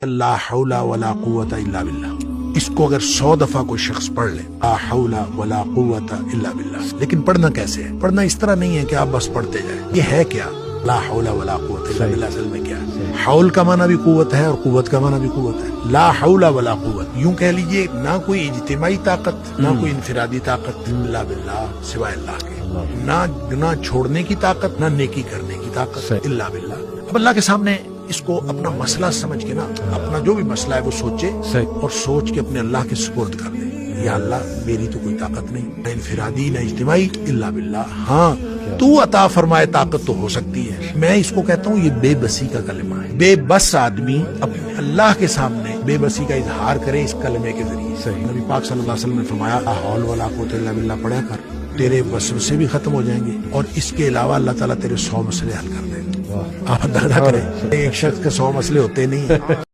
ला हौला वला कुव्वता इल्ला बिल्लाह। इसको अगर 100 दफा कोई शख्स पढ़ ले, ला हौला वला कुव्वता इल्ला बिल्लाह। लेकिन पढ़ना कैसे है? पढ़ना इस तरह नहीं है कि आप बस पढ़ते जाए। ये है क्या? ला हौला वला कुव्वता इल्ला बिल्लाह असल में क्या है? हौल का माना भी कुव्वत है और कुव्वत का माना भी कुव्वत है। ला हौला वला कुव्वत, यूं कह लीजिए ना कोई इज्तिमाई ताकत, ना कोई इनफिरादी ताकत, इल्ला बिल्लाह, सिवाय अल्लाह के। ना गुनाह छोड़ने की ताकत, ना नेकी करने की ताकत, इल्ला बिल्लाह। अब अल्लाह के सामने इसको अपना मसला समझ के ना, अपना जो भी मसला है वो सोचे और सोच के अपने अल्लाह के सुपुर्द कर दे। या अल्लाह, मेरी तो कोई ताकत नहीं, ना इनफिरादी ना इज्तिमाई, इल्ला बिल्लाह। हाँ, तू अता फरमाए ताकत तो हो सकती है। मैं इसको कहता हूँ ये बेबसी का कलमा है। बेबस आदमी अपने अल्लाह के सामने बेबसी का इजहार करे इस कलमे के जरिए। नबी पाक सल्लल्लाहु अलैहि वसल्लम ने फरमाया, हौल वला कुव्वता इल्ला बिल्लाह पढ़ा कर, तेरे वसवसे भी खत्म हो जाएंगे और इसके अलावा अल्लाह ताला तेरे 100 मसले हल कर देंगे। आप अंदाजा करें, एक शख्स के 100 मसले होते नहीं।